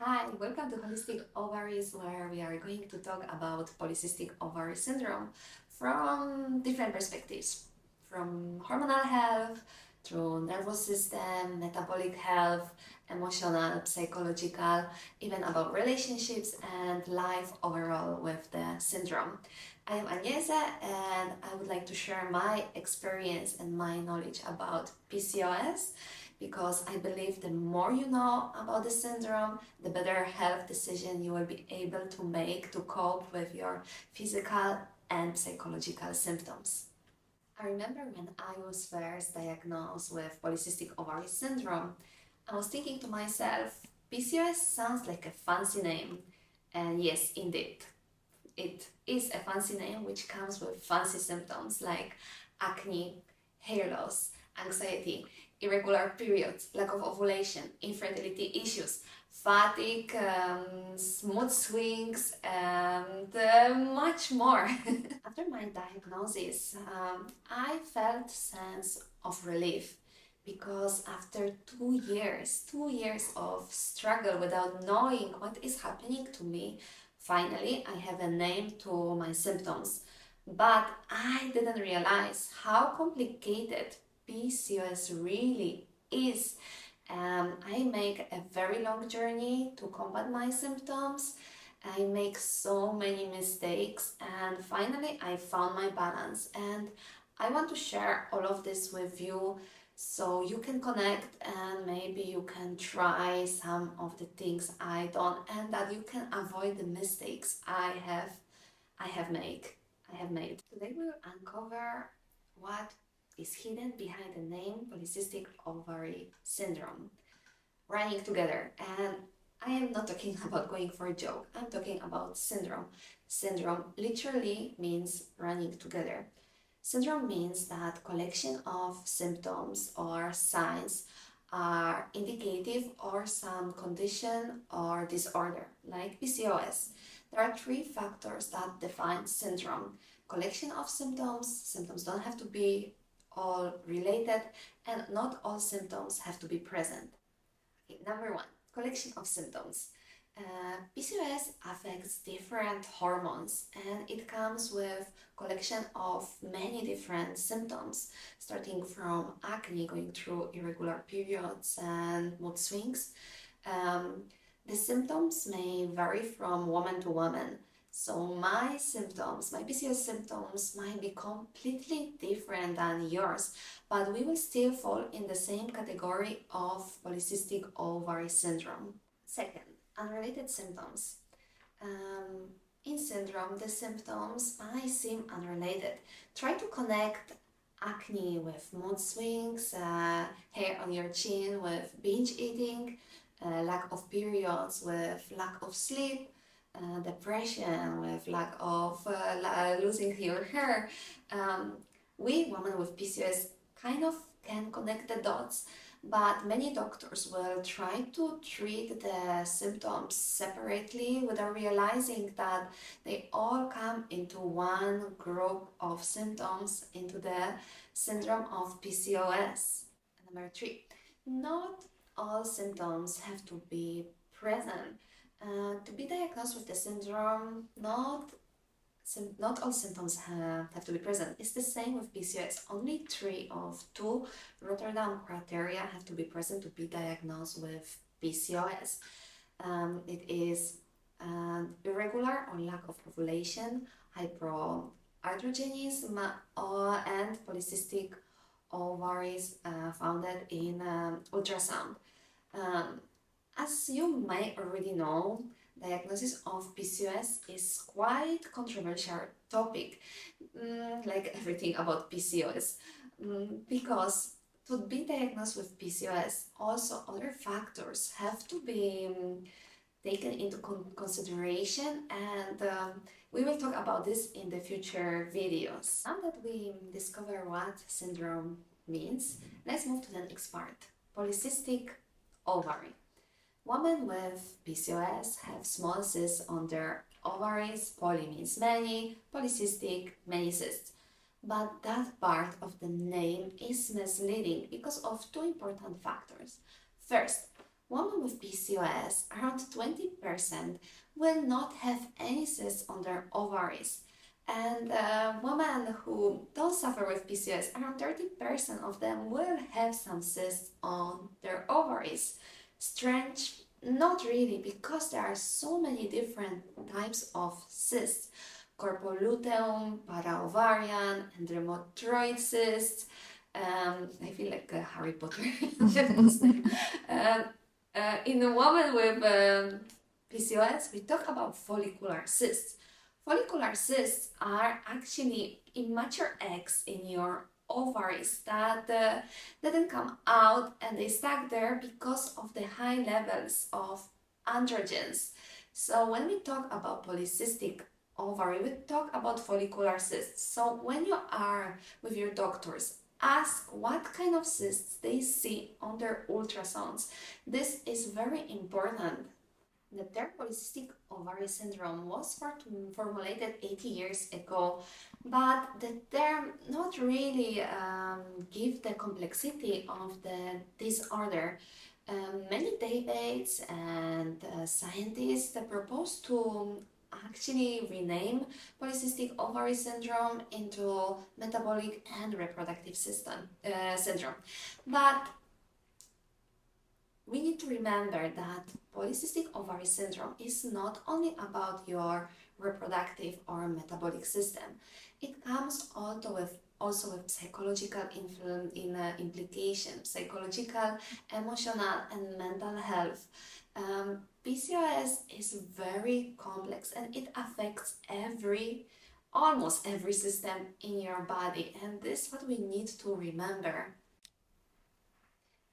Hi, welcome to Holistic Ovaries, where we are going to talk about Polycystic Ovary Syndrome from different perspectives, from hormonal health, through nervous system, metabolic health, emotional, psychological, even about relationships and life overall with the syndrome. I am Agnese and I would like to share my experience and my knowledge about PCOS because I believe the more you know about the syndrome, the better health decision you will be able to make to cope with your physical and psychological symptoms. I remember when I was first diagnosed with polycystic ovary syndrome, I was thinking to myself, PCOS sounds like a fancy name. And yes, indeed, it is a fancy name which comes with fancy symptoms like acne, hair loss, anxiety, irregular periods, lack of ovulation, infertility issues, fatigue, mood swings, and much more. After my diagnosis, I felt sense of relief because after 2 years of struggle without knowing what is happening to me, finally I have a name to my symptoms. But I didn't realize how complicated PCOS really is. I make a very long journey to combat my symptoms. I make so many mistakes, and finally I found my balance. And I want to share all of this with you so you can connect and maybe you can try some of the things I done and that you can avoid the mistakes I have made. Today we will uncover what is hidden behind the name Polycystic Ovary Syndrome. Running together, and I am not talking about going for a joke, I'm talking about syndrome. Syndrome literally means running together. Syndrome means that collection of symptoms or signs are indicative of some condition or disorder, like PCOS. There are three factors that define syndrome. Collection of symptoms. Symptoms don't have to be all related, and not all symptoms have to be present. Okay, number one, collection of symptoms. PCOS affects different hormones and it comes with collection of many different symptoms, starting from acne, going through irregular periods and mood swings. The symptoms may vary from woman to woman. So my symptoms, my PCOS symptoms might be completely different than yours, but we will still fall in the same category of polycystic ovary syndrome. Second, unrelated symptoms. In syndrome, the symptoms might seem unrelated. Try to connect acne with mood swings, hair on your chin with binge eating, lack of periods with lack of sleep, depression with lack of losing your hair. We women with PCOS kind of can connect the dots, but many doctors will try to treat the symptoms separately without realizing that they all come into one group of symptoms, into the syndrome of PCOS. Number three, not all symptoms have to be present. To be diagnosed with the syndrome, not all symptoms have to be present. It's the same with PCOS. Only 3 of 2 Rotterdam criteria have to be present to be diagnosed with PCOS. It is irregular or lack of ovulation, hypoandrogenism, and polycystic ovaries found in ultrasound. As you may already know, diagnosis of PCOS is quite controversial topic, like everything about PCOS, because to be diagnosed with PCOS, also other factors have to be taken into consideration, and we will talk about this in the future videos. Now that we discover what syndrome means, let's move to the next part, polycystic ovary. Women with PCOS have small cysts on their ovaries. Poly means many, polycystic, many cysts. But that part of the name is misleading because of two important factors. First, Women with PCOS, around 20%, will not have any cysts on their ovaries. And women who don't suffer with PCOS, around 30% of them will have some cysts on their ovaries. Strange? Not really, because there are so many different types of cysts. Corpoluteum, paraovarian, endometrioid cysts. I feel like Harry Potter. um, in a woman with PCOS, we talk about follicular cysts. Follicular cysts are actually immature eggs in your ovaries that didn't come out, and they stuck there because of the high levels of androgens. So when we talk about polycystic ovary, we talk about follicular cysts. So when you are with your doctors, ask what kind of cysts they see on their ultrasounds. This is very important. The term polycystic ovary syndrome was formulated 80 years ago, but the term not really give the complexity of the disorder. Many debates and scientists propose to actually rename polycystic ovary syndrome into metabolic and reproductive system syndrome. But we need to remember that polycystic ovary syndrome is not only about your reproductive or metabolic system. It comes also with psychological implications, psychological, emotional, and mental health. PCOS is very complex and it affects almost every system in your body, and this is what we need to remember.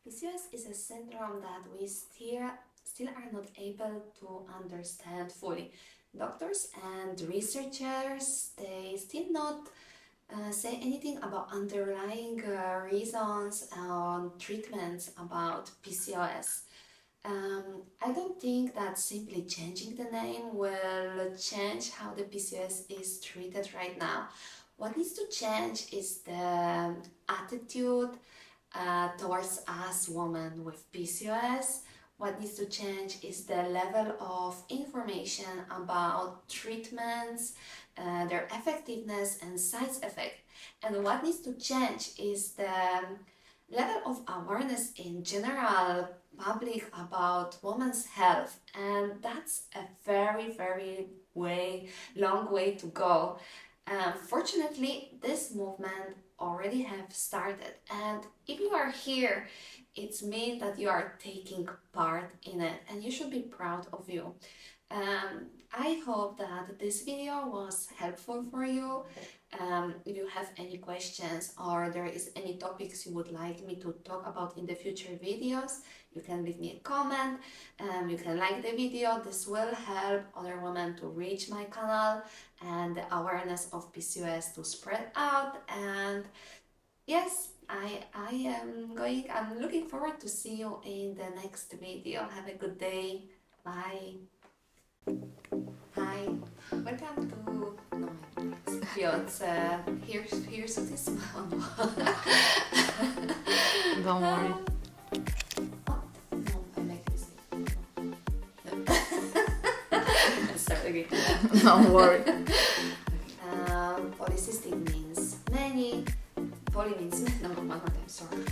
PCOS is a syndrome that we still are not able to understand fully. Doctors and researchers, they still not say anything about underlying reasons and treatments about PCOS. I don't think that simply changing the name will change how the PCOS is treated right now. What needs to change is the attitude towards us women with PCOS. What needs to change is the level of information about treatments, their effectiveness and side effect. And what needs to change is the level of awareness in general public about women's health, and that's a very long way to go. Fortunately, this movement already have started, and if you are here, it means that you are taking part in it, and you should be proud of you. I hope that this video was helpful for you. If you have any questions or there is any topics you would like me to talk about in the future videos, you can leave me a comment. You can like the video. This will help other women to reach my channel and the awareness of PCOS to spread out. And yes, I'm looking forward to see you in the next video. Have a good day. Bye. Hi, welcome to Piotr. Here's this one. Don't worry. No, I make this. No. Let's start again. Don't worry. Polycystic means many. Poly means many. No, one more time. Sorry.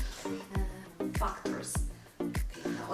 Factors. Okay, now.